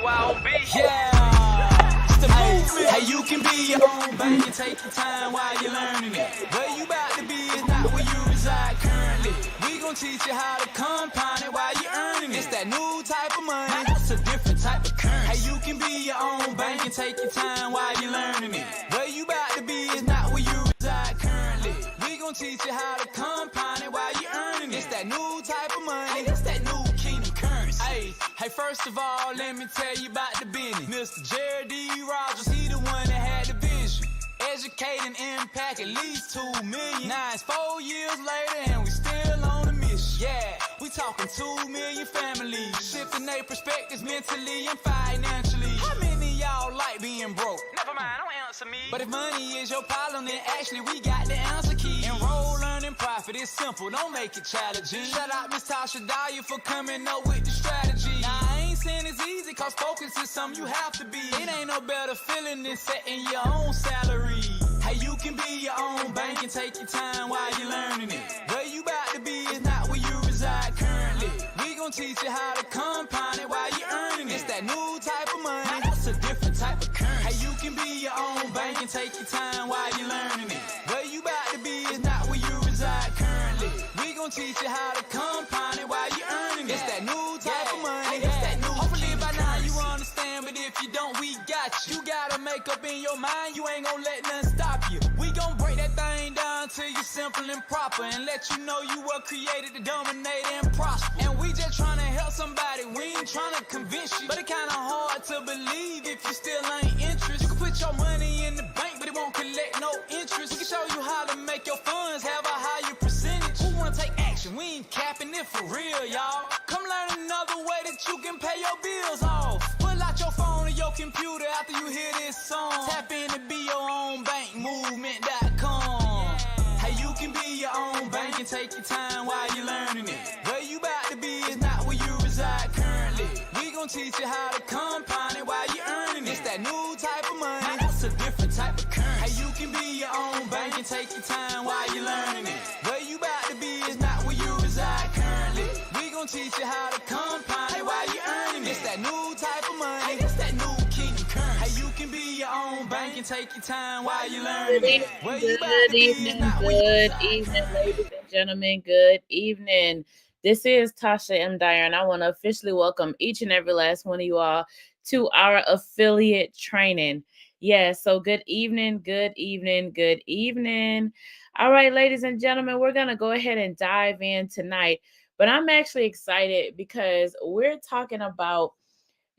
BYOB. Yeah, it's the movement. Hey, you can be your own bank and take your time while you're learning it. Where you about to be is not where you reside currently. We gon' teach you how to compound it while you're earning it. It's that new type of money. Now that's a different type of currency. Hey, you can be your own bank and take your time while you're learning it. Where you about to be is not where you reside currently. We gon' teach you how to compound it while you're earning it. It's that new type of money. It's that new kingdom currency. Hey, first of all, let me tell you about the business. Mr. Jerry D. Rogers, he the one that had the vision. Educate and impact at least 2 million. Now it's 4 years later and we still on a mission. Yeah, we talking 2 million families, shifting their perspectives mentally and financially. How many of y'all like being broke? Never mind, don't answer me. But if money is your problem, then actually we got the answer key. Enroll, learn, and profit. It's simple, don't make it challenging. Shout out Miss Tasha Dyer for coming up with the strategy. Now I ain't saying it's easy, cause focus is something you have to be. It ain't no better feeling than setting your own salary. Hey, you can be your own bank and take your time while you're learning it. Where you about to be is not where you reside currently. We gon' teach you how to compound it while you're earning it. It's that new type of money. Now that's a different type of currency. Hey, you can be your own bank and take your time while you're learning it. Where you about to be is not where you reside currently. We gon' teach you how to compound it while you're earning it. It's that new type of money. It's that new. Hopefully by now you understand, but if you don't, we got you. You gotta make up in your mind, you ain't gon' let nothing stop you. We gon' break that thing down till you simple and proper, and let you know you were created to dominate and prosper. And we just tryna help somebody, we ain't tryna convince you. But it kinda hard to believe if you still ain't interested. You can put your money in the bank, but it won't collect no interest. We can show you how to make your funds have a higher percentage. Who wanna take action? We ain't capping it for real, y'all. Come learn another way that you can pay your bills off. Pull out your phone or your computer after you hear this song. Tap in to be your own bank, movement.com. Hey, you can be your own bank and take your time while you're learning it. Where you about to be is not where you reside currently. We gon' teach you how to compound it while you're earning it. It's that new type of money. Now that's a different type of currency. Hey, you can be your own bank and take your time while you're learning it. Where you about to be is not where you reside currently. We gon' teach you how to compound it while you're earning it. It's that new type of money. It's that new kingdom currency. Hey, you can be your own bank and take your time while you're learning it. Good evening, ladies and gentlemen. Good evening. This is Tasha M. Dyer, and I want to officially welcome each and every last one of you all to our affiliate training. Yes, so good evening, good evening, good evening. All right, ladies and gentlemen, we're going to go ahead and dive in tonight. But I'm actually excited because we're talking about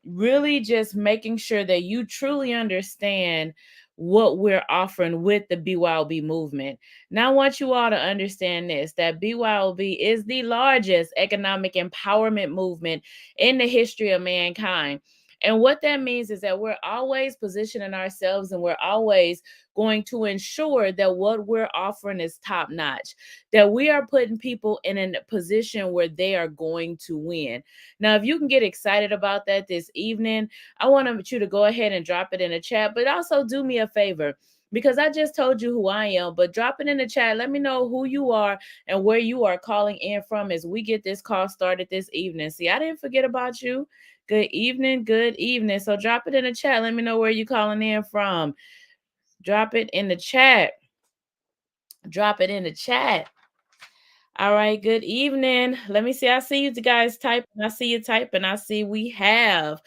really just making sure that you truly understand what we're offering with the BYOB movement. Now, I want you all to understand this, that BYOB is the largest economic empowerment movement in the history of mankind. And what that means is that we're always positioning ourselves and we're always going to ensure that what we're offering is top notch, that we are putting people in a position where they are going to win. Now, if you can get excited about that this evening, I want you to go ahead and drop it in the chat, but also do me a favor, because I just told you who I am, but drop it in the chat. Let me know who you are and where you are calling in from as we get this call started this evening. See, I didn't forget about you. Good evening, good evening. So drop it in the chat. Let me know where you're calling in from. Drop it in the chat. Drop it in the chat. All right, good evening. Let me see. I see you guys typing. I see you typing. I see we have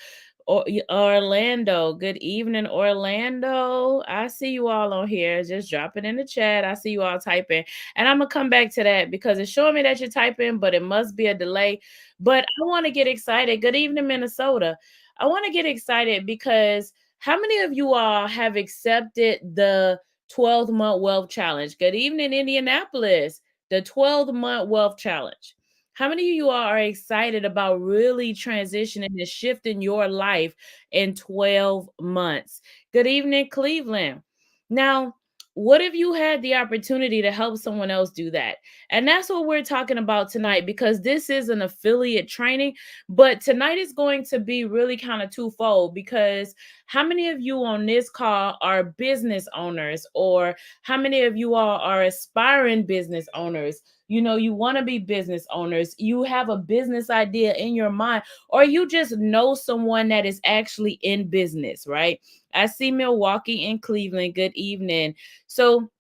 Orlando. Good evening, Orlando. I see you all on here. Just drop it in the chat. I see you all typing. And I'm going to come back to that because it's showing me that you're typing, but it must be a delay. But I want to get excited. Good evening, Minnesota. I want to get excited because how many of you all have accepted the 12-month wealth challenge? Good evening, Indianapolis. The 12-month wealth challenge. How many of you all are excited about really transitioning and shifting your life in 12 months? Good evening, Cleveland. Now, what if you had the opportunity to help someone else do that? And that's what we're talking about tonight, because this is an affiliate training, but tonight is going to be really kind of twofold, because how many of you on this call are business owners, or how many of you all are aspiring business owners? You want to be business owners, you have a business idea in your mind, or you just know someone that is actually in business, right? I see Milwaukee and Cleveland. Good evening. So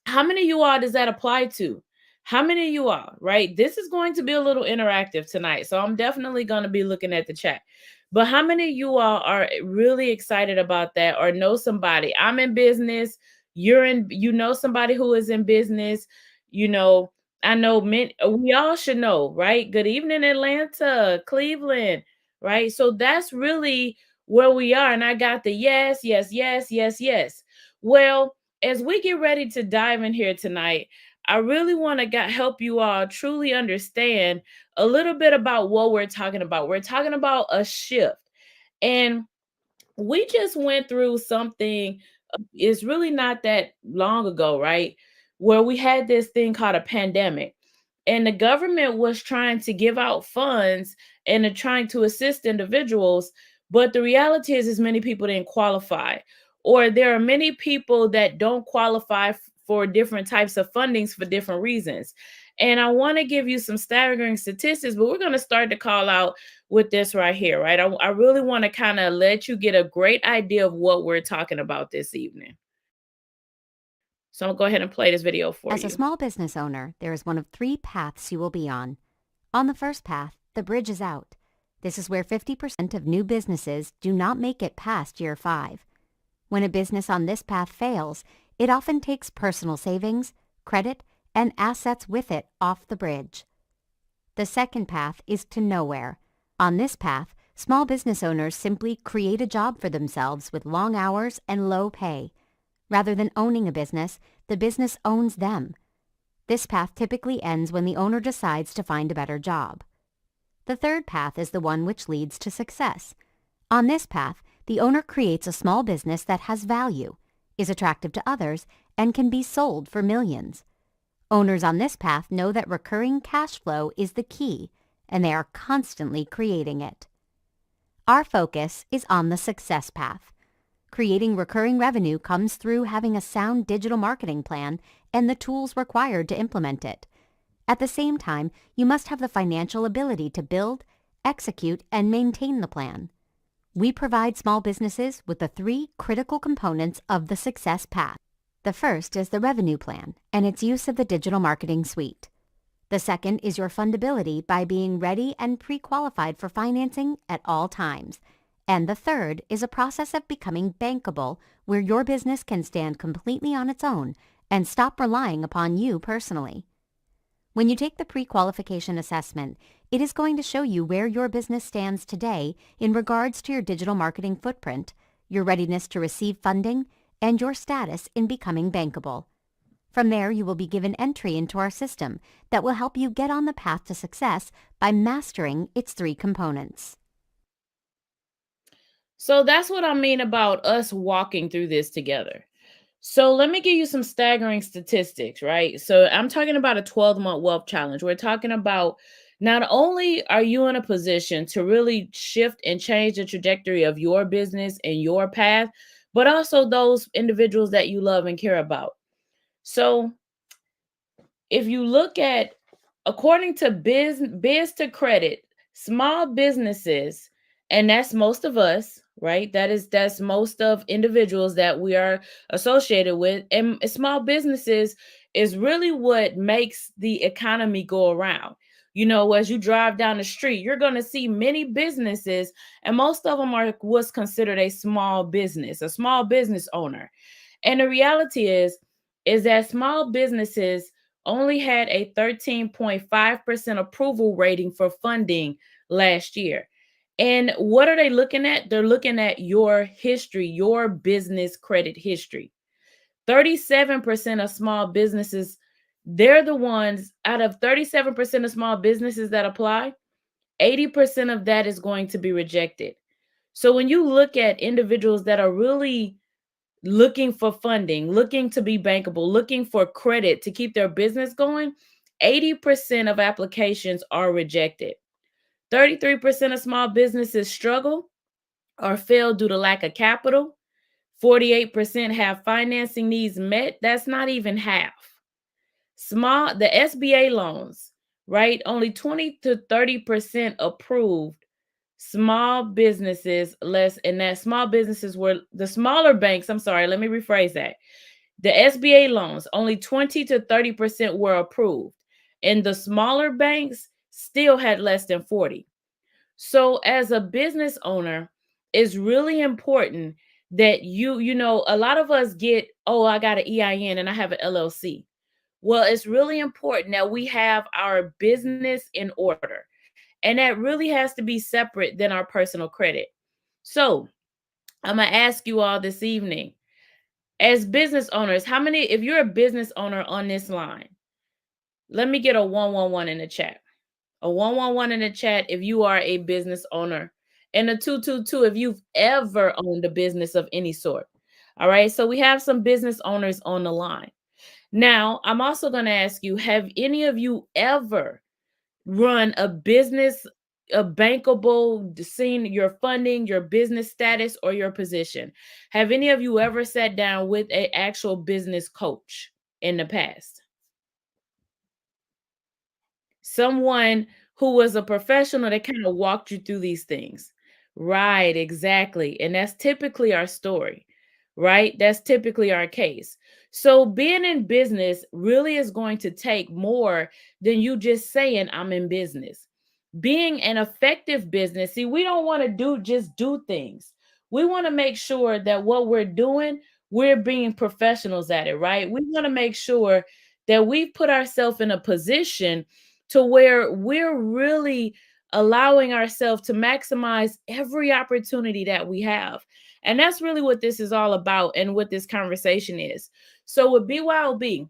how many of you all does that apply to? How many of you all, right? This is going to be a little interactive tonight. So I'm definitely going to be looking at the chat. But how many of you all are really excited about that or know somebody? I'm in business. You know somebody who is in business. You know, I know we all should know, right? Good evening, Atlanta, Cleveland, right? So that's really where we are. And I got the yes, yes, yes, yes, yes. Well, as we get ready to dive in here tonight, I really want to help you all truly understand a little bit about what we're talking about. We're talking about a shift. And we just went through something, it's really not that long ago, right? Where we had this thing called a pandemic. And the government was trying to give out funds and trying to assist individuals. But the reality is many people didn't qualify. Or there are many people that don't qualify for different types of fundings for different reasons. And I want to give you some staggering statistics, but we're going to start to call out with this right here, right? I really want to kind of let you get a great idea of what we're talking about this evening. So I'm going to go ahead and play this video for you. As a small business owner, there is one of 3 paths you will be on. On the first path, the bridge is out. This is where 50% of new businesses do not make it past year 5. When a business on this path fails, it often takes personal savings, credit, and assets with it off the bridge. The second path is to nowhere. On this path, small business owners simply create a job for themselves with long hours and low pay. Rather than owning a business, the business owns them. This path typically ends when the owner decides to find a better job. The third path is the one which leads to success. On this path, the owner creates a small business that has value, is attractive to others, and can be sold for millions. Owners on this path know that recurring cash flow is the key, and they are constantly creating it. Our focus is on the success path. Creating recurring revenue comes through having a sound digital marketing plan and the tools required to implement it. At the same time, you must have the financial ability to build, execute, and maintain the plan. We provide small businesses with the 3 critical components of the success path. The first is the revenue plan and its use of the digital marketing suite. The second is your fundability by being ready and pre-qualified for financing at all times. And the third is a process of becoming bankable where your business can stand completely on its own and stop relying upon you personally. When you take the pre-qualification assessment, it is going to show you where your business stands today in regards to your digital marketing footprint, your readiness to receive funding, and your status in becoming bankable. From there, you will be given entry into our system that will help you get on the path to success by mastering its 3 components. So that's what I mean about us walking through this together. So let me give you some staggering statistics, right? So I'm talking about a 12-month wealth challenge. We're talking about not only are you in a position to really shift and change the trajectory of your business and your path, but also those individuals that you love and care about. So if you look at, according to biz to credit, small businesses, and that's most of us, right? That's most of individuals that we are associated with. And small businesses is really what makes the economy go around. As you drive down the street, you're going to see many businesses, and most of them are what's considered a small business owner. And the reality is that small businesses only had a 13.5% approval rating for funding last year. And what are they looking at? They're looking at your history, your business credit history. 37% of small businesses, they're the ones out of 37% of small businesses that apply, 80% of that is going to be rejected. So when you look at individuals that are really looking for funding, looking to be bankable, looking for credit to keep their business going, 80% of applications are rejected. 33% of small businesses struggle or fail due to lack of capital. 48% have financing needs met. That's not even half. The SBA loans, right? Only 20 to 30% approved small businesses less, and that small businesses were the smaller banks. I'm sorry, let me rephrase that. The SBA loans, only 20 to 30% were approved, and the smaller banks still had less than 40. So as a business owner, it's really important that a lot of us get, oh, I got an EIN and I have an LLC. Well, it's really important that we have our business in order. And that really has to be separate than our personal credit. So I'm going to ask you all this evening, as business owners, how many, if you're a business owner on this line, let me get a 111 in the chat. A 111 in the chat if you are a business owner, and a 222 if you've ever owned a business of any sort. All right. So we have some business owners on the line. Now, I'm also going to ask you, have any of you ever run a business, a bankable, seen your funding, your business status, or your position? Have any of you ever sat down with an actual business coach in the past? Someone who was a professional that kind of walked you through these things. Right, exactly. And that's typically our story, right? That's typically our case. So being in business really is going to take more than you just saying, I'm in business. Being an effective business, see, we don't want to do things. We want to make sure that what we're doing, we're being professionals at it, right? We want to make sure that we've put ourselves in a position to where we're really allowing ourselves to maximize every opportunity that we have. And that's really what this is all about and what this conversation is. So with BYOB,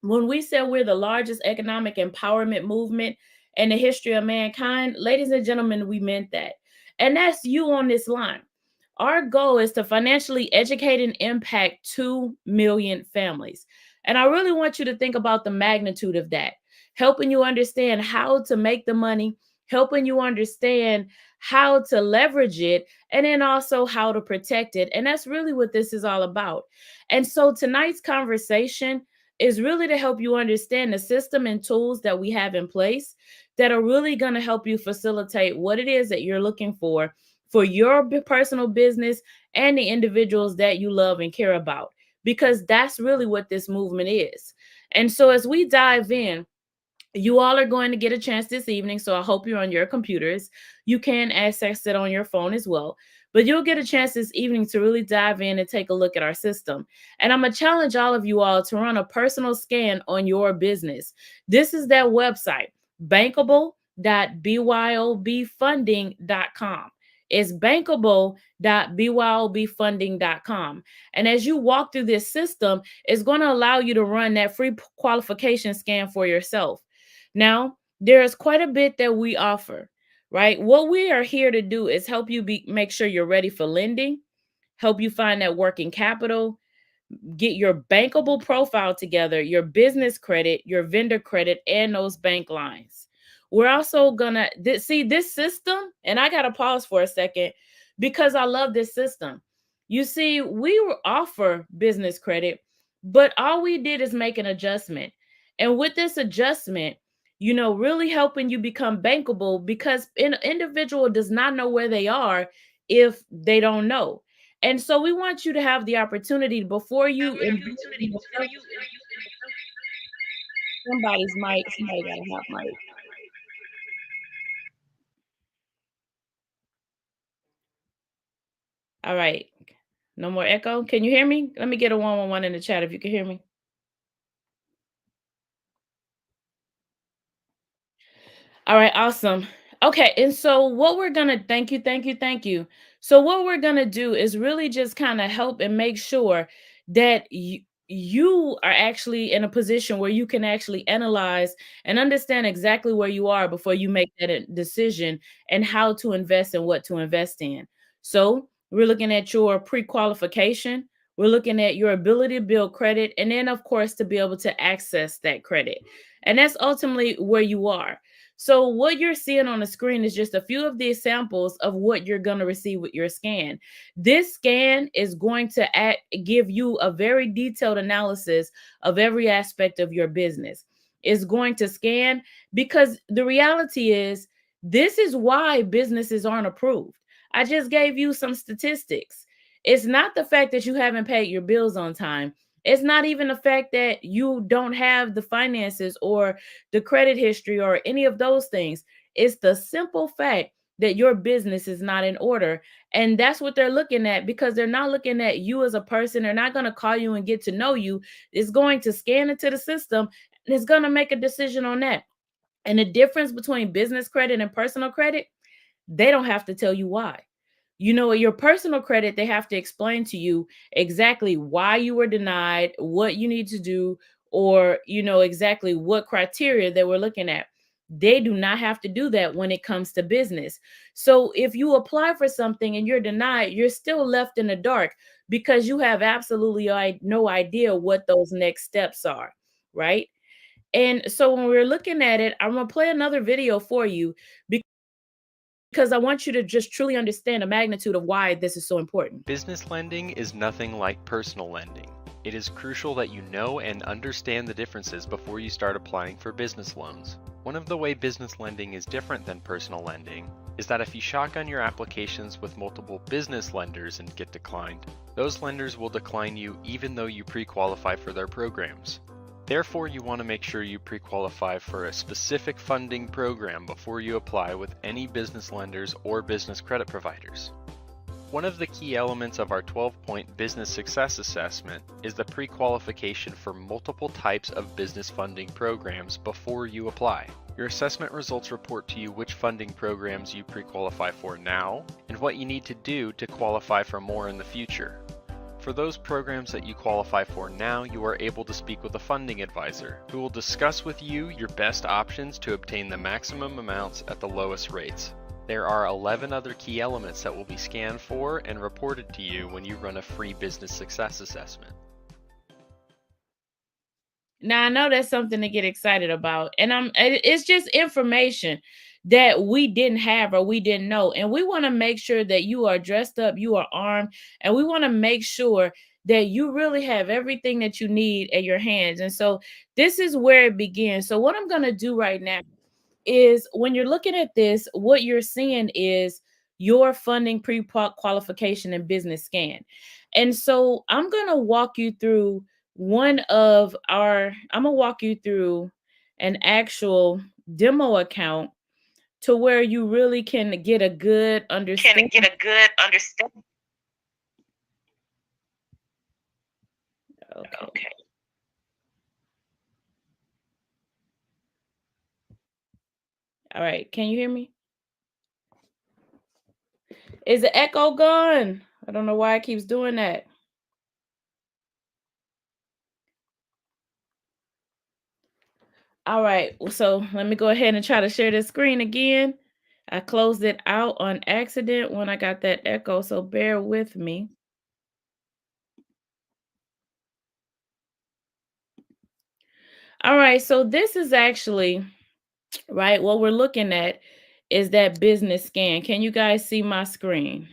when we said we're the largest economic empowerment movement in the history of mankind, ladies and gentlemen, we meant that. And that's you on this line. Our goal is to financially educate and impact 2 million families. And I really want you to think about the magnitude of that, helping you understand how to make the money, helping you understand how to leverage it, and then also how to protect it. And that's really what this is all about. And so tonight's conversation is really to help you understand the system and tools that we have in place that are really going to help you facilitate what it is that you're looking for your personal business and the individuals that you love and care about, because that's really what this movement is. And so as we dive in, you all are going to get a chance this evening, so I hope you're on your computers. You can access it on your phone as well. But you'll get a chance this evening to really dive in and take a look at our system. And I'm going to challenge all of you all to run a personal scan on your business. This is that website, bankable.bybfunding.com. It's bankable.bybfunding.com. And as you walk through this system, it's going to allow you to run that free qualification scan for yourself. Now, there is quite a bit that we offer, right? What we are here to do is help you make sure you're ready for lending, help you find that working capital, get your bankable profile together, your business credit, your vendor credit, and those bank lines. We're also gonna see this system, and I gotta pause for a second because I love this system. You see, we offer business credit, but all we did is make an adjustment. And with this adjustment, really helping you become bankable, because an individual does not know where they are if they don't know. And so we want you to have the opportunity before you somebody's mic, somebody got a hot mic. All right. No more echo. Can you hear me? Let me get a 111 in the chat if you can hear me. All right, awesome. Okay, and so what we're gonna thank you. So what we're gonna do is really just kind of help and make sure that you are actually in a position where you can actually analyze and understand exactly where you are before you make that decision and how to invest and what to invest in. So we're looking at your pre-qualification, we're looking at your ability to build credit, and then of course to be able to access that credit. And that's ultimately where you are. So what you're seeing on the screen is just a few of the examples of what you're going to receive with your scan. This scan is going to give you a very detailed analysis of every aspect of your business. It's going to scan, because the reality is this is why businesses aren't approved. I just gave you some statistics. It's not the fact that you haven't paid your bills on time. It's not even the fact that you don't have the finances or the credit history or any of those things. It's the simple fact that your business is not in order. And that's what they're looking at, because they're not looking at you as a person. They're not going to call you and get to know you. It's going to scan into the system and it's going to make a decision on that. And the difference between business credit and personal credit, they don't have to tell you why. You know, your personal credit, they have to explain to you exactly why you were denied, what you need to do, or, exactly what criteria they were looking at. They do not have to do that when it comes to business. So if you apply for something and you're denied, you're still left in the dark because you have absolutely no idea what those next steps are, right? And so when we're looking at it, I'm going to play another video for you because I want you to just truly understand the magnitude of why this is so important. Business lending is nothing like personal lending. It is crucial that you know and understand the differences before you start applying for business loans. One of the ways business lending is different than personal lending is that if you shotgun your applications with multiple business lenders and get declined, those lenders will decline you even though you pre-qualify for their programs. Therefore, you want to make sure you pre-qualify for a specific funding program before you apply with any business lenders or business credit providers. One of the key elements of our 12-point business success assessment is the pre-qualification for multiple types of business funding programs before you apply. Your assessment results report to you which funding programs you pre-qualify for now and what you need to do to qualify for more in the future. For those programs that you qualify for now, you are able to speak with a funding advisor who will discuss with you your best options to obtain the maximum amounts at the lowest rates. There are 11 other key elements that will be scanned for and reported to you when you run a free business success assessment. Now, I know that's something to get excited about, and it's just information that we didn't have or we didn't know. And we want to make sure that you are dressed up, you are armed, and we want to make sure that you really have everything that you need at your hands. And so this is where it begins. So what I'm going to do right now is, when you're looking at this, what you're seeing is your funding pre-qualification and business scan. And so I'm going to walk you through I'm going to walk you through an actual demo account to where you really can get a good understanding. Okay. All right. Can you hear me? Is the echo gone? I don't know why it keeps doing that. All right. So let me go ahead and try to share the screen again. I closed it out on accident when I got that echo, so bear with me. All right. So this is actually, right, what we're looking at is that business scan. Can you guys see my screen?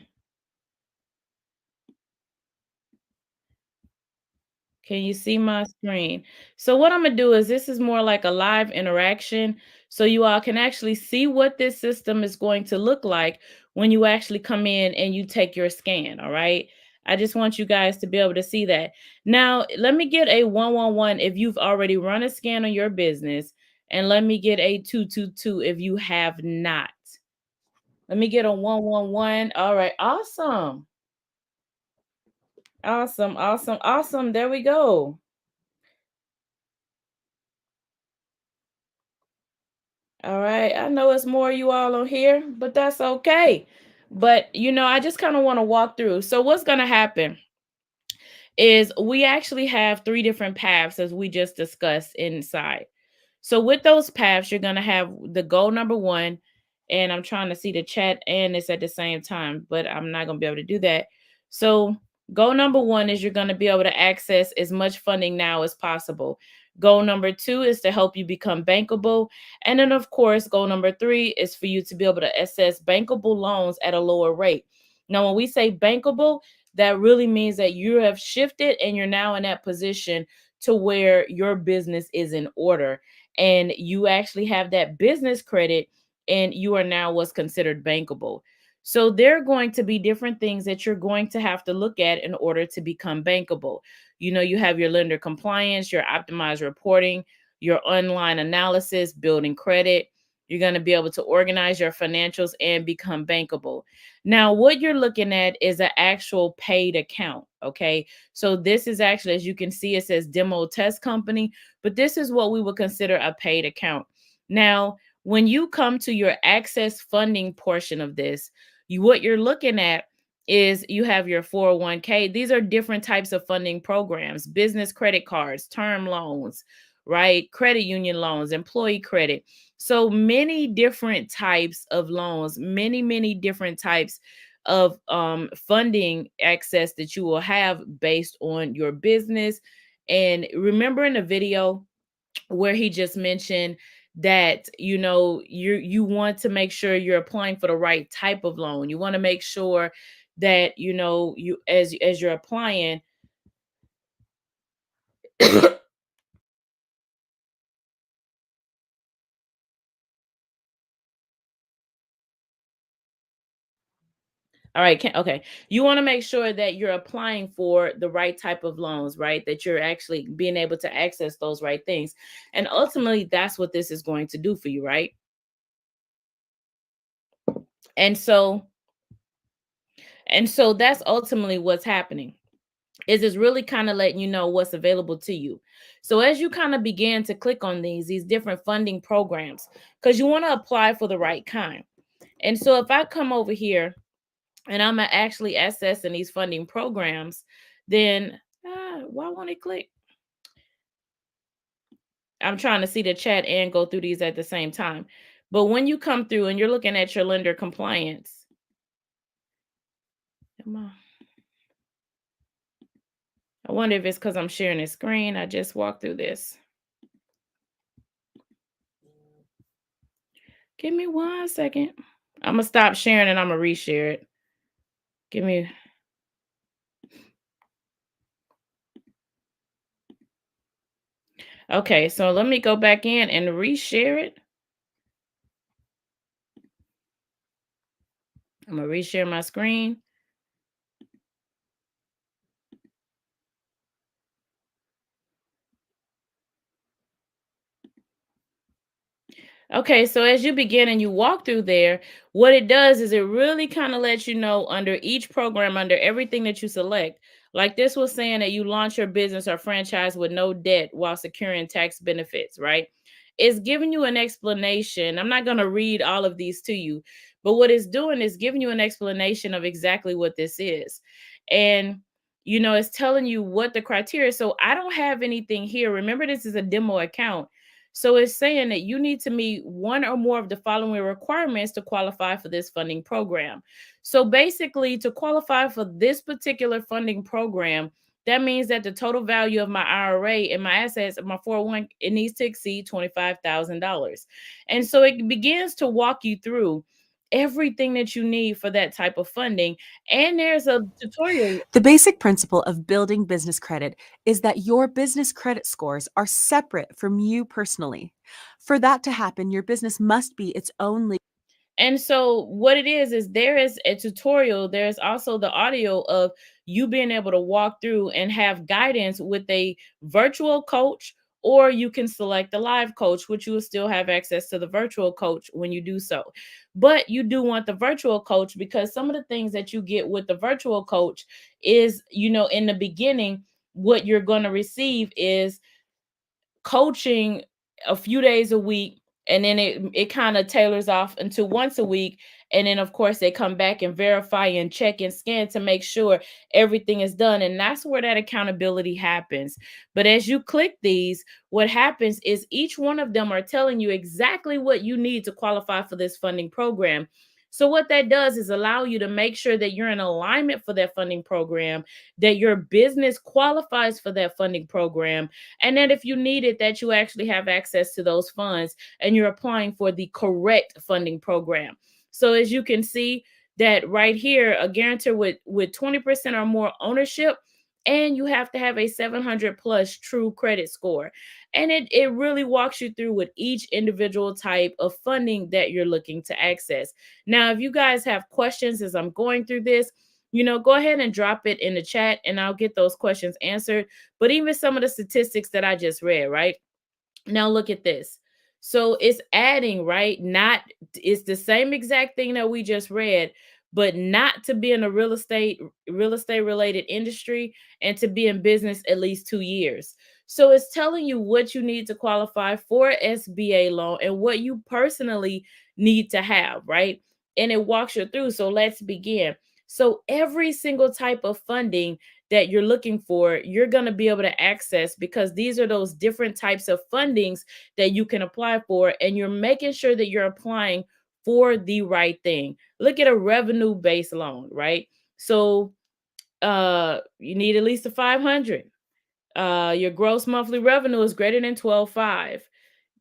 Can you see my screen? So what I'm gonna do is, this is more like a live interaction. So you all can actually see what this system is going to look like when you actually come in and you take your scan. All right. I just want you guys to be able to see that. Now, let me get a 111 if you've already run a scan on your business, and let me get a 222 if you have not. Let me get a 111. All right. Awesome. Awesome. Awesome. Awesome. There we go. All right. I know it's more you all on here, but that's okay. But, I just kind of want to walk through. So what's going to happen is we actually have 3 different paths, as we just discussed inside. So with those paths, you're going to have the goal number 1, and I'm trying to see the chat and this at the same time, but I'm not going to be able to do that. So goal number 1 is you're going to be able to access as much funding now as possible. Goal number 2 is to help you become bankable. And then, of course, goal number 3 is for you to be able to access bankable loans at a lower rate. Now, when we say bankable, that really means that you have shifted and you're now in that position to where your business is in order and you actually have that business credit and you are now what's considered bankable. So there are going to be different things that you're going to have to look at in order to become bankable. You have your lender compliance, your optimized reporting, your online analysis, building credit. You're going to be able to organize your financials and become bankable. Now, what you're looking at is an actual paid account. Okay. So this is actually, as you can see, it says demo test company, but this is what we would consider a paid account. Now, when you come to your access funding portion of this, what you're looking at is you have your 401k. These are different types of funding programs, business credit cards, term loans, right? Credit union loans, employee credit. So many different types of loans, many different types of funding access that you will have based on your business. And remember in the video where he just mentioned that you want to make sure you're applying for the right type of loan. You want to make sure that you as you're applying. All right, okay. You want to make sure that you're applying for the right type of loans, right? That you're actually being able to access those right things. And ultimately, that's what this is going to do for you, right? And so that's ultimately what's happening. Is it's really kind of letting you know what's available to you. So as you kind of begin to click on these different funding programs, because you want to apply for the right kind. And so if I come over here and I'm actually accessing these funding programs, then why won't it click? I'm trying to see the chat and go through these at the same time. But when you come through and you're looking at your lender compliance, come on. I wonder if it's because I'm sharing the screen. I just walked through this. Give me 1 second. I'm going to stop sharing and I'm going to reshare it. Give me. Okay, so let me go back in and reshare it. I'm going to reshare my screen. Okay, so as you begin and you walk through there, what it does is it really kind of lets you know under each program, under everything that you select. Like this was saying that you launch your business or franchise with no debt while securing tax benefits, right? It's giving you an explanation. I'm not going to read all of these to you, but what it's doing is giving you an explanation of exactly what this is. And it's telling you what the criteria. So I don't have anything here. Remember, this is a demo account. So it's saying that you need to meet one or more of the following requirements to qualify for this funding program. So basically, to qualify for this particular funding program, that means that the total value of my IRA and my assets of my 401, it needs to exceed $25,000. And so it begins to walk you through everything that you need for that type of funding. And there's a tutorial. The basic principle of building business credit is that your business credit scores are separate from you personally. For that to happen, your business must be its own. And so what it is there is a tutorial. There's also the audio of you being able to walk through and have guidance with a virtual coach, or you can select the live coach, which you will still have access to the virtual coach when you do so. But you do want the virtual coach because some of the things that you get with the virtual coach is, in the beginning, what you're going to receive is coaching a few days a week, and then it kind of tailors off into once a week, and then of course they come back and verify and check and scan to make sure everything is done, and that's where that accountability happens. But as you click these, what happens is each one of them are telling you exactly what you need to qualify for this funding program. So what that does is allow you to make sure that you're in alignment for that funding program, that your business qualifies for that funding program, and that if you need it, that you actually have access to those funds and you're applying for the correct funding program. So as you can see that right here, a guarantor with 20% or more ownership, and you have to have a 700 plus true credit score. And it really walks you through with each individual type of funding that you're looking to access. Now, if you guys have questions as I'm going through this, go ahead and drop it in the chat and I'll get those questions answered. But even some of the statistics that I just read, right? Now look at this. So it's adding, right? Not, it's the same exact thing that we just read, but not to be in a real estate related industry and to be in business at least 2 years. So it's telling you what you need to qualify for SBA loan and what you personally need to have, right? And it walks you through. So let's begin. So every single type of funding that you're looking for, you're going to be able to access because these are those different types of fundings that you can apply for, and you're making sure that you're applying for the right thing. Look at a revenue based loan, right? So you need at least a 500. Your gross monthly revenue is greater than 12.5,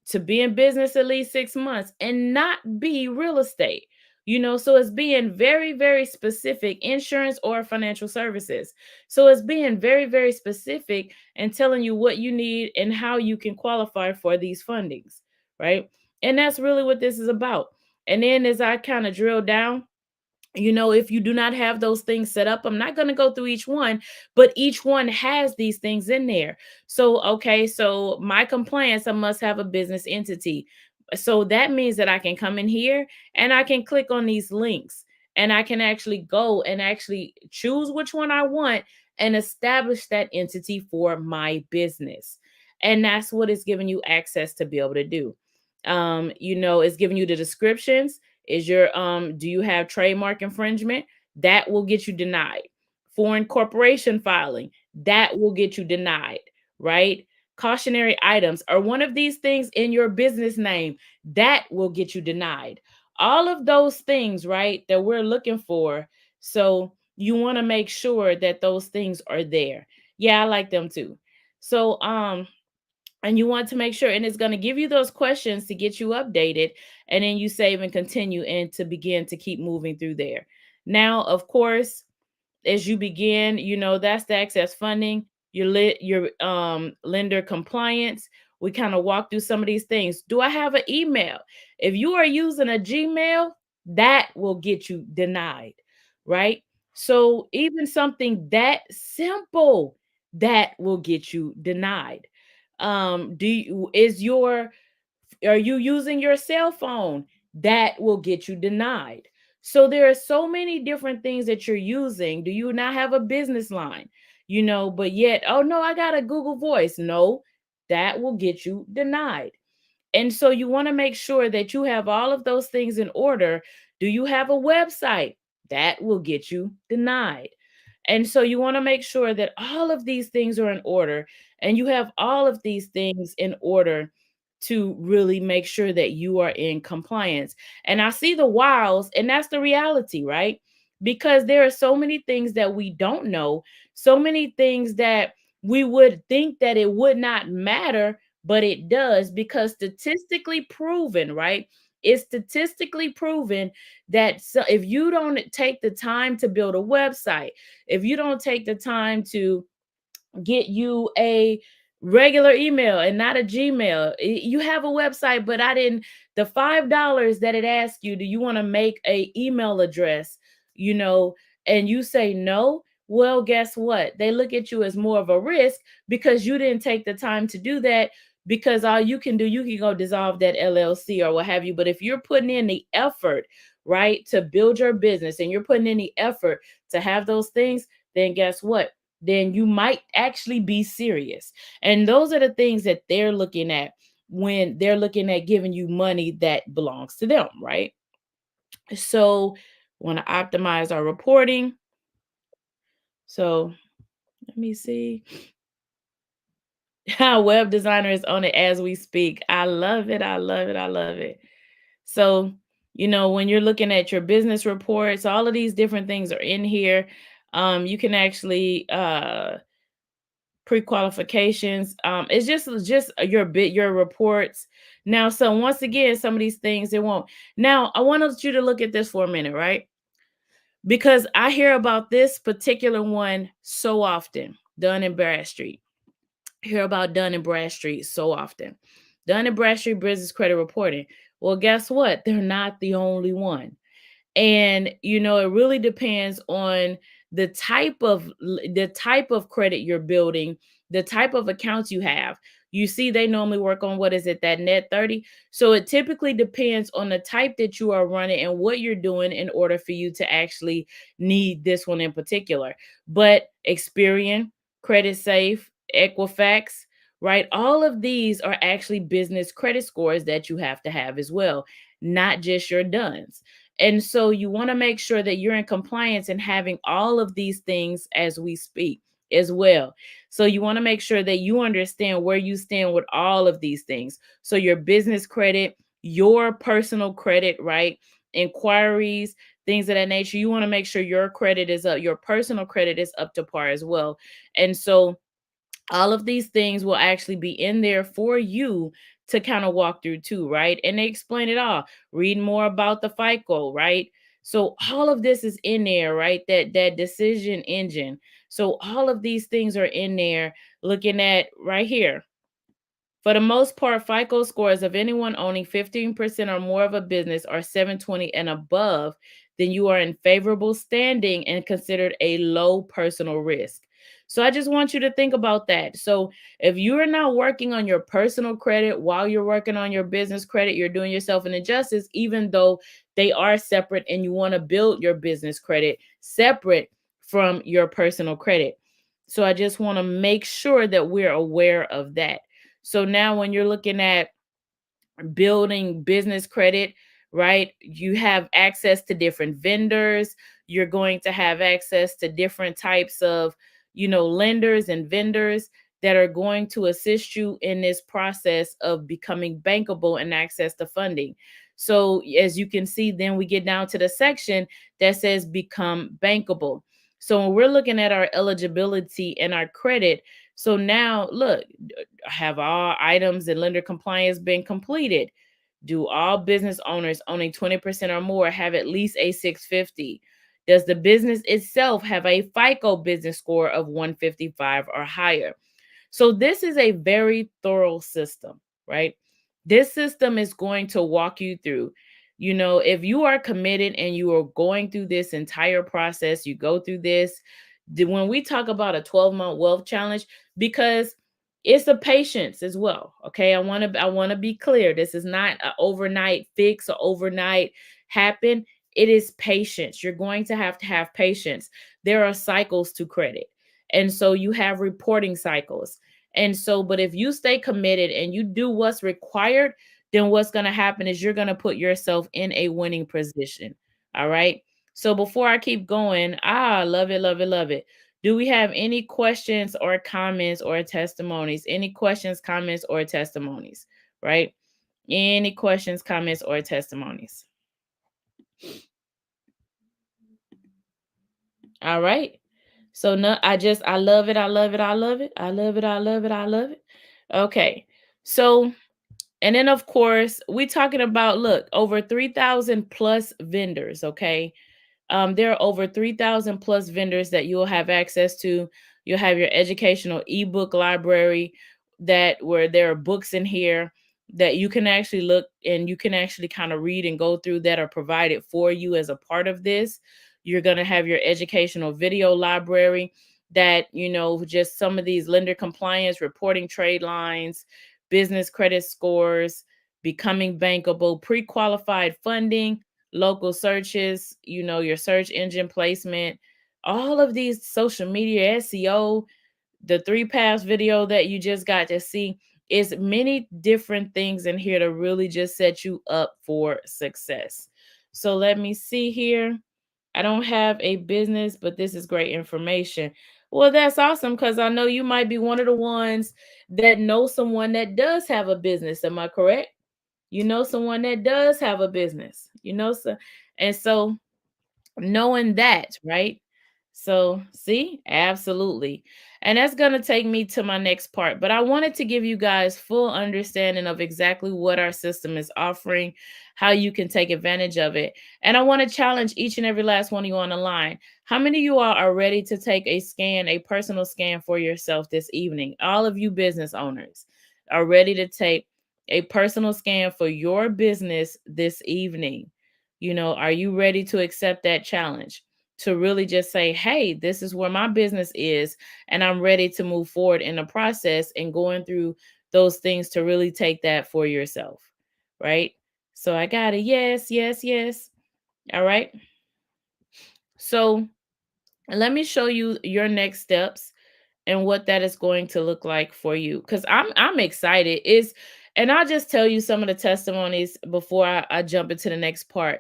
to be in business at least 6 months and not be real estate. So it's being very, very specific, insurance or financial services. So it's being very, very specific and telling you what you need and how you can qualify for these fundings, right? And that's really what this is about. And then as I kind of drill down, if you do not have those things set up, I'm not going to go through each one, but each one has these things in there. So, okay, so my compliance, I must have a business entity. So that means that I can come in here and I can click on these links and I can actually go and actually choose which one I want and establish that entity for my business. And that's what it's giving you access to be able to do. It's giving you the descriptions. Do you have trademark infringement? That will get you denied. Foreign corporation filing, that will get you denied, right? Cautionary items, are one of these things in your business name? That will get you denied. All of those things, right, that we're looking for. So you want to make sure that those things are there. Yeah, I like them too. So and you want to make sure, and it's going to give you those questions to get you updated, and then you save and continue and to begin to keep moving through there. Now, of course, as you begin, that's the access funding, your lender compliance. We kind of walk through some of these things. Do I have an email? If you are using a Gmail, that will get you denied, right? So even something that simple, that will get you denied. Do you is your Are you using your cell phone? That will get you denied. So there are so many different things that you're using. Do you not have a business line? But yet, oh no, I got a Google Voice. No, that will get you denied. And so you want to make sure that you have all of those things in order. Do you have a website? That will get you denied. And so you want to make sure that all of these things are in order and you have all of these things in order to really make sure that you are in compliance. And I see the wows, and that's the reality, right? Because there are so many things that we don't know, so many things that we would think that it would not matter, but it does, because statistically proven, right? It's statistically proven that if you don't take the time to build a website, if you don't take the time to get you a regular email and not a Gmail. You have a website, but the $5 that it asks you, do you want to make a email address, and you say no, well, guess what? They look at you as more of a risk because you didn't take the time to do that, because all you can do, you can go dissolve that LLC or what have you. But if you're putting in the effort, right, to build your business, and you're putting in the effort to have those things, then guess what? Then you might actually be serious. And those are the things that they're looking at when they're looking at giving you money that belongs to them, right? So want to optimize our reporting. So let me see. Web designer is on it as we speak. I love it. I love it. I love it. So When you're looking at your business reports, all of these different things are in here. You can actually pre-qualifications. It's just your reports. Now, so once again, some of these things it won't. Now, I wanted you to look at this for a minute, right? Because I hear about this particular one so often, Dun and Bradstreet. Hear about Dun and Bradstreet so often. Dun and Bradstreet business credit reporting. Well, guess what? They're not the only one. And it really depends on the type of credit you're building, the type of accounts you have. You see, they normally work on, what is it, that net 30. So it typically depends on the type that you are running and what you're doing in order for you to actually need this one in particular. But Experian, Credit Safe, Equifax, right, all of these are actually business credit scores that you have to have as well, not just your duns. And so you want to make sure that you're in compliance and having all of these things as we speak as well. So you want to make sure that you understand where you stand with all of these things. So your business credit, your personal credit, right? Inquiries, things of that nature. You want to make sure your credit is up, your personal credit is up to par as well. And so all of these things will actually be in there for you to kind of walk through too, right? And they explain it all. Read more about the FICO, right? So all of this is in there, right? That decision engine. So all of these things are in there. Looking at right here, for the most part, FICO scores of anyone owning 15% or more of a business are 720 and above, then you are in favorable standing and considered a low personal risk. So I just want you to think about that. So if you are not working on your personal credit while you're working on your business credit, you're doing yourself an injustice, even though they are separate and you want to build your business credit separate from your personal credit. So I just want to make sure that we're aware of that. So now when you're looking at building business credit, right? You have access to different vendors. You're going to have access to different types of, lenders and vendors that are going to assist you in this process of becoming bankable and access to funding. So as you can see, then we get down to the section that says become bankable. So when we're looking at our eligibility and our credit, so now look, have all items and lender compliance been completed? Do all business owners owning 20% or more have at least a 650? Does the business itself have a FICO business score of 155 or higher? So this is a very thorough system, right? This system is going to walk you through. If you are committed and you are going through this entire process, you go through this. When we talk about a 12-month wealth challenge, because it's a patience as well. Okay. I want to be clear. This is not an overnight fix or overnight happen. It is patience. You're going to have patience. There are cycles to credit. And so you have reporting cycles. And so, but if you stay committed and you do what's required, then what's going to happen is you're going to put yourself in a winning position. All right. So before I keep going, love it, love it, love it. Do we have any questions or comments or testimonies? Any questions, comments, or testimonies? Right? Any questions, comments, or testimonies? All right. So no, I love it. I love it. I love it. I love it. I love it. I love it. Okay. So, and then of course, we talking about, look, over 3,000 plus vendors. Okay. There are over 3,000 plus vendors that you'll have access to. You'll have your educational ebook library where there are books in here that you can actually look and you can actually kind of read and go through that are provided for you as a part of this. You're going to have your educational video library that, just some of these lender compliance, reporting trade lines, business credit scores, becoming bankable, pre-qualified funding, local searches, your search engine placement, all of these social media SEO, the 3 paths video that you just got to see, is many different things in here to really just set you up for success. So let me see here. I don't have a business, but this is great information. Well, that's awesome because I know you might be one of the ones that know someone that does have a business. Am I correct? You know someone that does have a business. You know so and so knowing that, right? So, see, absolutely. And that's going to take me to my next part. But I wanted to give you guys full understanding of exactly what our system is offering, how you can take advantage of it. And I want to challenge each and every last one of you on the line. How many of you all are ready to take a scan, a personal scan for yourself this evening? All of you business owners are ready to take a personal scan for your business this evening. Are you ready to accept that challenge? To really just say, hey, this is where my business is, and I'm ready to move forward in the process and going through those things to really take that for yourself, right? So I got a yes, yes, yes. All right. So let me show you your next steps and what that is going to look like for you. Because I'm excited. And I'll just tell you some of the testimonies before I jump into the next part.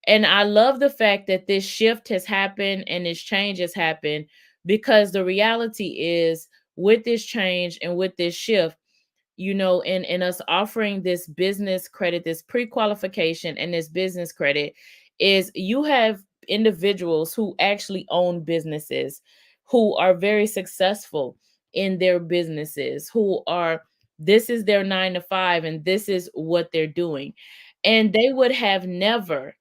And I love the fact that this shift has happened and this change has happened, because the reality is, with this change and with this shift, in us offering this business credit, this pre-qualification and this business credit, is you have individuals who actually own businesses, who are very successful in their businesses, who are, this is their 9 to 5 and this is what they're doing. And they would have never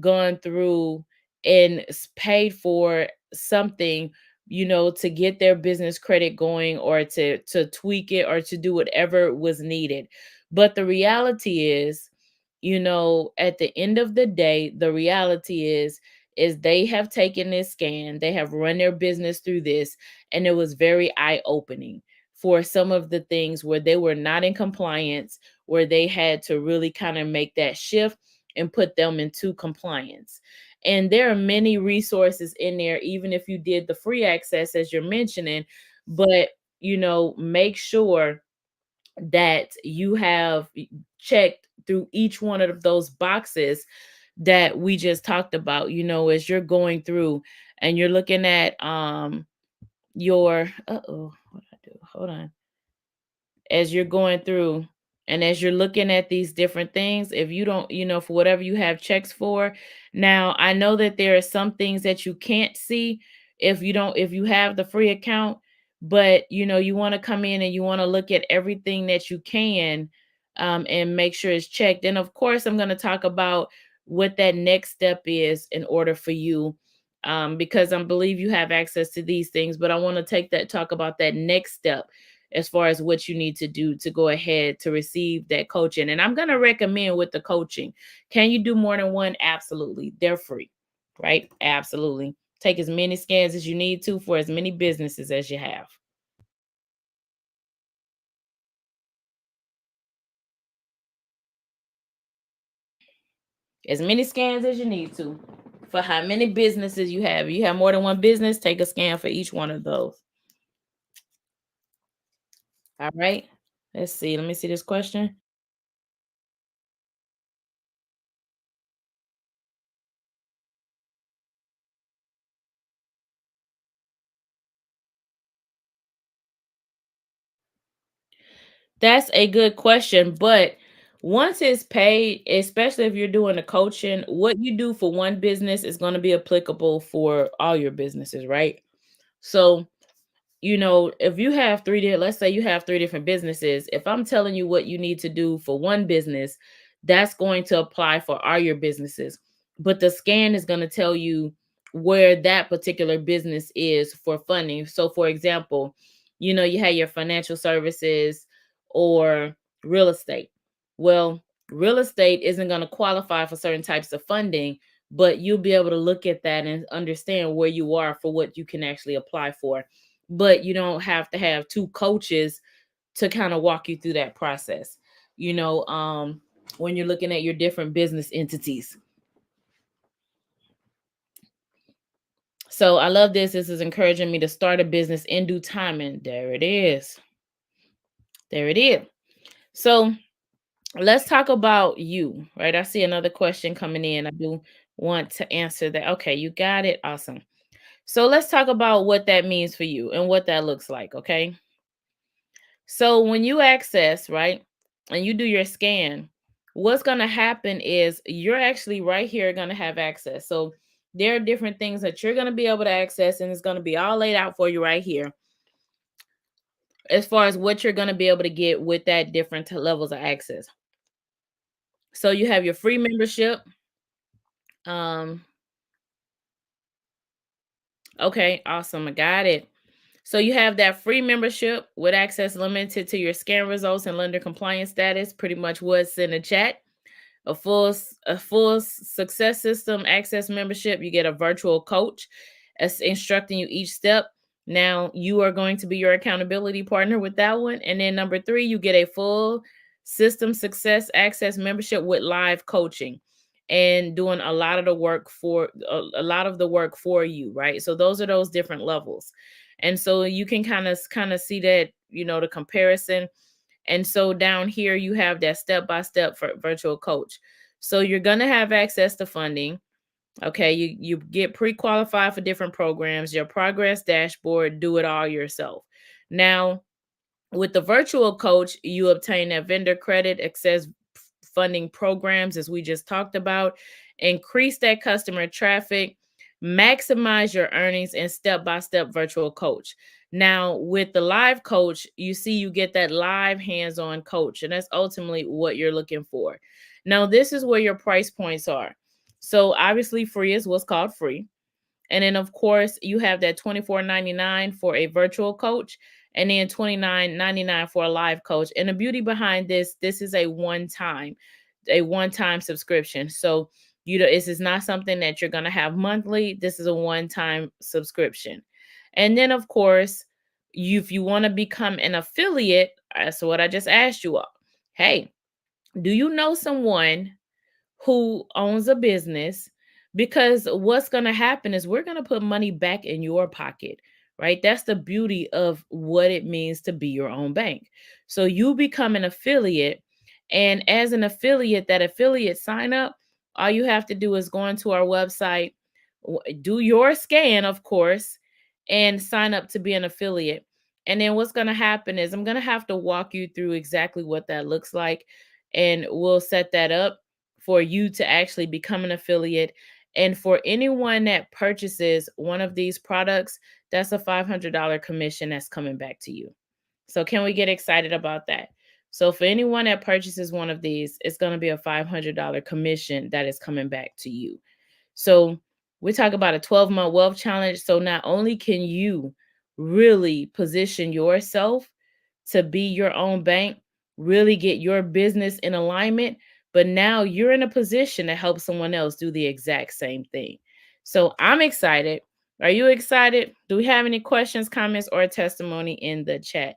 gone through and paid for something, to get their business credit going, or to tweak it, or to do whatever was needed. But the reality is, at the end of the day, the reality is they have taken this scan, they have run their business through this, and it was very eye-opening for some of the things where they were not in compliance, where they had to really kind of make that shift and put them into compliance. And there are many resources in there, even if you did the free access, as you're mentioning. But, make sure that you have checked through each one of those boxes that we just talked about, as you're going through and you're looking at your what did I do? Hold on. As you're going through and as you're looking at these different things, if you don't, for whatever you have checks for. Now, I know that there are some things that you can't see if you have the free account, but you want to come in and you want to look at everything that you can, and make sure it's checked. And of course, I'm going to talk about what that next step is in order for you, because I believe you have access to these things, but I want to talk about that next step as far as what you need to do to go ahead to receive that coaching. And I'm going to recommend with the coaching, can you do more than one? Absolutely. They're free, right? Absolutely. Take as many scans as you need to for as many businesses as you have. As many scans as you need to for how many businesses you have. If you have more than one business, take a scan for each one of those. All right. Let's see. Let me see this question. That's a good question, but once it's paid, especially if you're doing the coaching, what you do for one business is going to be applicable for all your businesses, right? So, if you have let's say you have three different businesses, if I'm telling you what you need to do for one business, that's going to apply for all your businesses. But the scan is going to tell you where that particular business is for funding. So, for example, you have your financial services or real estate. Well, real estate isn't going to qualify for certain types of funding, but you'll be able to look at that and understand where you are for what you can actually apply for. But you don't have to have two coaches to kind of walk you through that process, when you're looking at your different business entities. So I love this. This is encouraging me to start a business in due time. And there it is. There it is. So let's talk about you, right? I see another question coming in. I do want to answer that. Okay, you got it. Awesome. So let's talk about what that means for you and what that looks like. Okay. So when you access, right, and you do your scan, what's going to happen is you're actually right here going to have access. So there are different things that you're going to be able to access, and it's going to be all laid out for you right here as far as what you're going to be able to get with that different levels of access. So you have your free membership. Um, okay, awesome. I got it. So you have that free membership with access limited to your scan results and lender compliance status, pretty much what's in the chat. A full success system access membership, you get a virtual coach as instructing you each step. Now you are going to be your accountability partner with that one. And then number 3, you get a full system success access membership with live coaching and doing a lot of the work for you, right? So those are those different levels. And so you can kind of see that, the comparison. And so down here, you have that step-by-step for virtual coach. So you're going to have access to funding. Okay. You get pre-qualified for different programs, your progress dashboard, do it all yourself. Now, with the virtual coach, you obtain that vendor credit, access funding programs, as we just talked about, increase that customer traffic, maximize your earnings, and step-by-step virtual coach. Now, with the live coach, you get that live hands-on coach, and that's ultimately what you're looking for. Now, this is where your price points are. So obviously free is what's called free. And then, of course, you have that $24.99 for a virtual coach, and then $29.99 for a live coach. And the beauty behind this is a one-time subscription. So this is not something that you're going to have monthly. This is a one-time subscription. And then, of course, if you want to become an affiliate, so what I just asked you all, hey, do you know someone who owns a business? Because what's going to happen is we're going to put money back in your pocket, right? That's the beauty of what it means to be your own bank. So you become an affiliate, and as an affiliate, that affiliate sign up, all you have to do is go into our website, do your scan, of course, and sign up to be an affiliate. And then what's going to happen is I'm going to have to walk you through exactly what that looks like, and we'll set that up for you to actually become an affiliate. And for anyone that purchases one of these products, that's a $500 commission that's coming back to you. So can we get excited about that? So for anyone that purchases one of these, it's going to be a $500 commission that is coming back to you. So we talk about a 12-month wealth challenge. So not only can you really position yourself to be your own bank, really get your business in alignment, but now you're in a position to help someone else do the exact same thing. So I'm excited. Are you excited? Do we have any questions, comments, or testimony in the chat?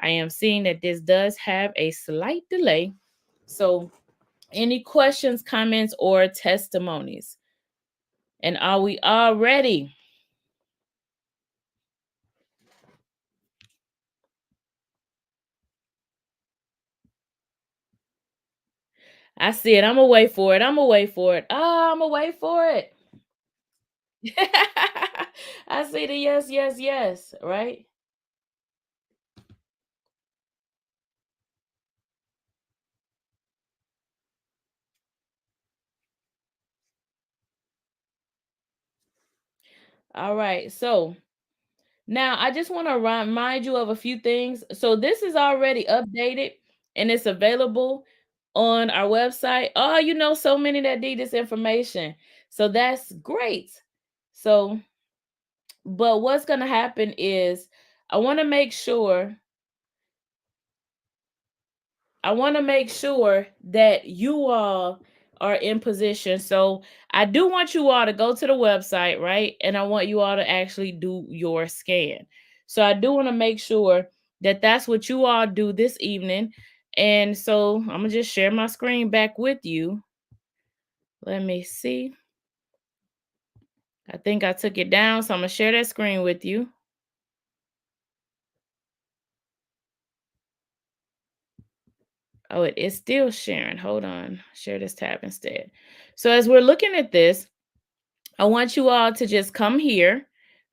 I am seeing that this does have a slight delay. So any questions, comments, or testimonies? And are we all ready? I see it. I'm gonna wait for it. I'm gonna wait for it. Oh, I'm gonna wait for it. I see the yes, yes, yes, right? All right. So now I just want to remind you of a few things. So this is already updated and it's available on our website. Oh, so many that need this information. So that's great. So, but what's going to happen is I want to make sure that you all are in position. So I do want you all to go to the website, right? And I want you all to actually do your scan. So I do want to make sure that that's what you all do this evening. And so I'm going to just share my screen back with you. Let me see. I think I took it down. So I'm going to share that screen with you. Oh, it is still sharing. Hold on. Share this tab instead. So as we're looking at this, I want you all to just come here,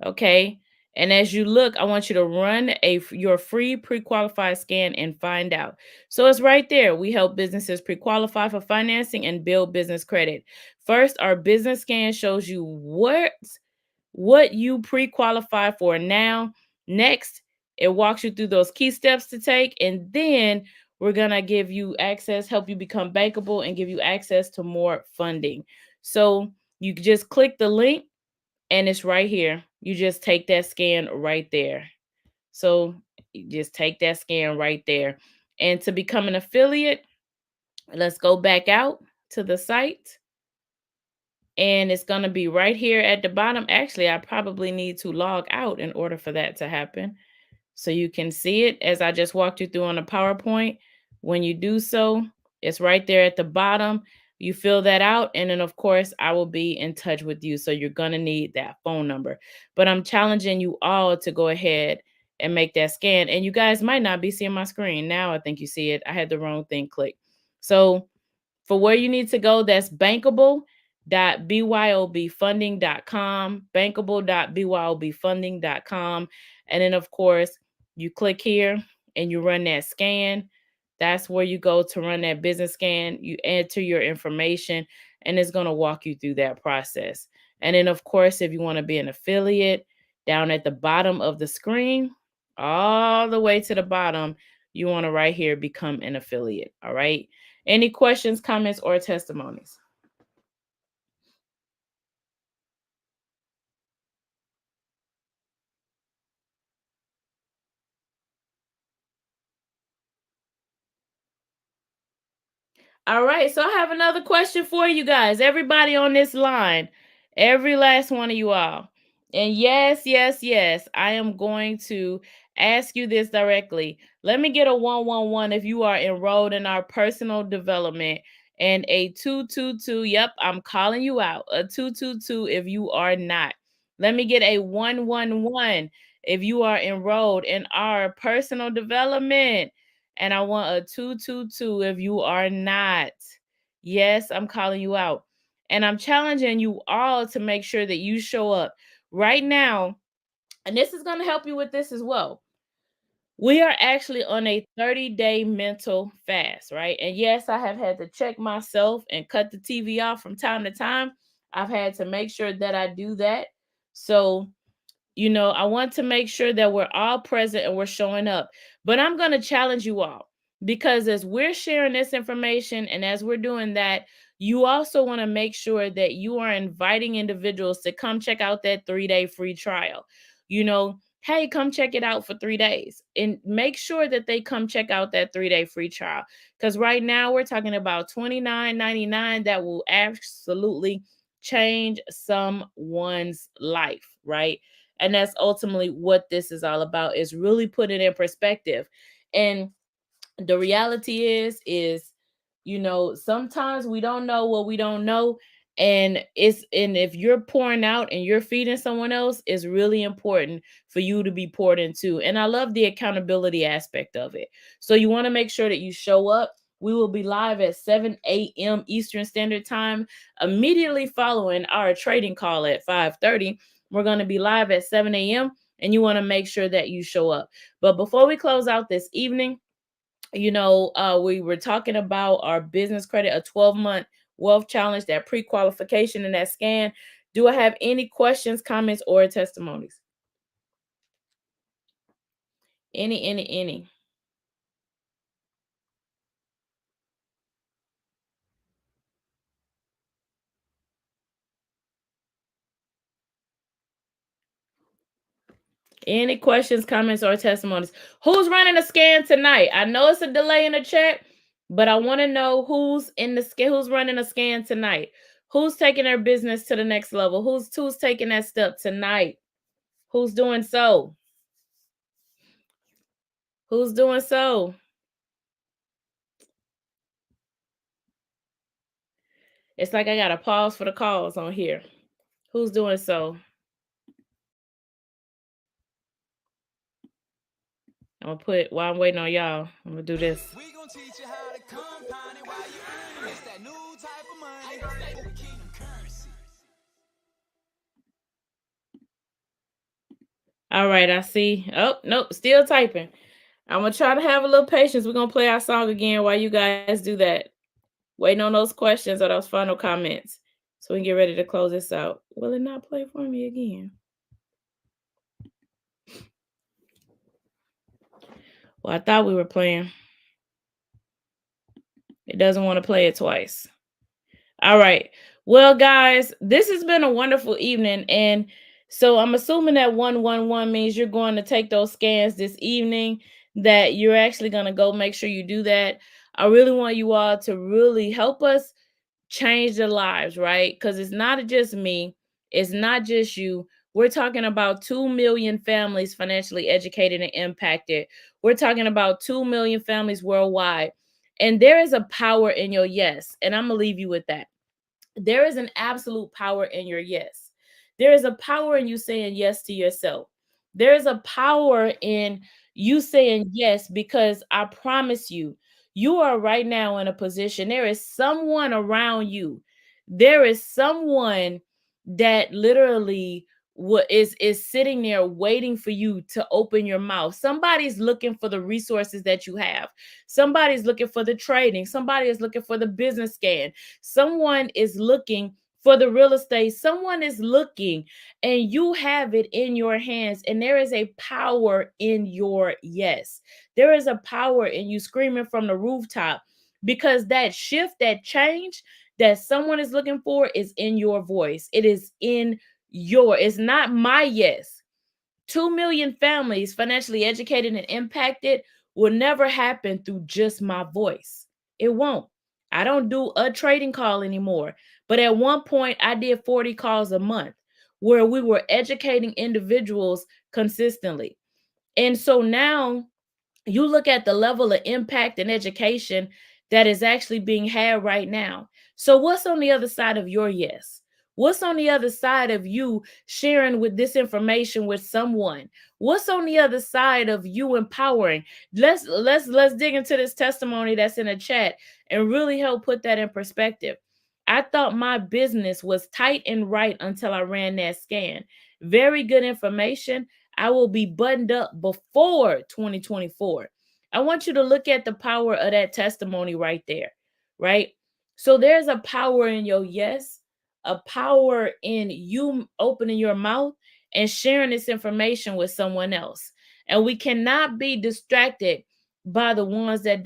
okay? And as you look, I want you to run your free pre-qualified scan and find out. So it's right there. We help businesses pre-qualify for financing and build business credit. First, our business scan shows you what you pre-qualify for now. Next, it walks you through those key steps to take, and then we're going to give you access, help you become bankable, and give you access to more funding. So you just click the link and it's right here. You just take that scan right there. So you just take that scan right there. And to become an affiliate, let's go back out to the site. And it's going to be right here at the bottom. Actually, I probably need to log out in order for that to happen. So you can see it as I just walked you through on the PowerPoint. When you do so, it's right there at the bottom. You fill that out, and then of course I will be in touch with you. So you're going to need that phone number. But I'm challenging you all to go ahead and make that scan. And you guys might not be seeing my screen. Now I think you see it. I had the wrong thing clicked. So for where you need to go, that's bankable.byobfunding.com, bankable.byobfunding.com. And then, of course, you click here and you run that scan. That's where you go to run that business scan. You enter your information, and it's going to walk you through that process. And then, of course, if you want to be an affiliate, down at the bottom of the screen, all the way to the bottom, you want to right here become an affiliate. All right. Any questions, comments, or testimonies? All right, so I have another question for you guys. Everybody on this line, every last one of you all. And yes, yes, yes, I am going to ask you this directly. Let me get a 111 if you are enrolled in our personal development, and a 222. Yep, I'm calling you out. A 222 if you are not. Let me get a 111 if you are enrolled in our personal development. And I want a 222 if you are not. Yes, I'm calling you out. And I'm challenging you all to make sure that you show up right now. And this is going to help you with this as well. We are actually on a 30-day mental fast, right? And yes, I have had to check myself and cut the TV off from time to time. I've had to make sure that I do that. So I want to make sure that we're all present and we're showing up. But I'm going to challenge you all, because as we're sharing this information and as we're doing that, you also want to make sure that you are inviting individuals to come check out that 3-day free trial. Hey, come check it out for 3 days, and make sure that they come check out that 3-day free trial. Because right now we're talking about $29.99 that will absolutely change someone's life, right? And that's ultimately what this is all about, is really put it in perspective. And the reality is, sometimes we don't know what we don't know. And if you're pouring out and you're feeding someone else, it's really important for you to be poured into. And I love the accountability aspect of it. So you want to make sure that you show up. We will be live at 7 a.m. Eastern Standard Time, immediately following our trading call at 5:30. We're going to be live at 7 a.m. and you want to make sure that you show up. But before we close out this evening, we were talking about our business credit, a 12-month wealth challenge, that pre-qualification and that scan. Do I have any questions, comments, or testimonies? Any. Any questions, comments, or testimonies? Who's running a scan tonight? I know it's a delay in the chat, but I want to know who's who's running a scan tonight. Who's taking their business to the next level? Who's taking that step tonight? Who's doing so? Who's doing so? It's like I got to pause for the calls on here. Who's doing so? I'm gonna put, while I'm waiting on y'all, I'm gonna do this. We gonna teach you how to compound it while you earn it. It's that new type of money. Kingdom currency. All right, I see. Oh, nope, still typing. I'm gonna try to have a little patience. We're gonna play our song again while you guys do that. Waiting on those questions or those final comments so we can get ready to close this out. Will it not play for me again? Well, I thought we were playing. It doesn't want to play it twice. All right. Well, guys, this has been a wonderful evening. And so I'm assuming that 111 means you're going to take those scans this evening, that you're actually going to go make sure you do that. I really want you all to really help us change their lives, right? Because it's not just me, it's not just you. We're talking about 2 million families financially educated and impacted. We're talking about 2 million families worldwide. And there is a power in your yes. And I'm going to leave you with that. There is an absolute power in your yes. There is a power in you saying yes to yourself. There is a power in you saying yes, because I promise you, you are right now in a position. There is someone around you. There is someone that literally what is sitting there waiting for you to open your mouth. Somebody's looking for the resources that you have. Somebody's looking for the trading. Somebody is looking for the business scan. Someone is looking for the real estate. Someone is looking, and you have it in your hands. And there is a power in your yes. There is a power in you screaming from the rooftop, because that shift, that change that someone is looking for is in your voice. It is in it's not my yes. 2 million families financially educated and impacted will never happen through just my voice. It won't. I don't do a trading call anymore. But at one point, I did 40 calls a month where we were educating individuals consistently. And so now you look at the level of impact and education that is actually being had right now. So, what's on the other side of your yes? What's on the other side of you sharing with this information with someone? What's on the other side of you empowering? Let's dig into this testimony that's in the chat and really help put that in perspective. I thought my business was tight and right until I ran that scan. Very good information. I will be buttoned up before 2024. I want you to look at the power of that testimony right there, right? So there's a power in your yes, a power in you opening your mouth and sharing this information with someone else. And we cannot be distracted by the ones that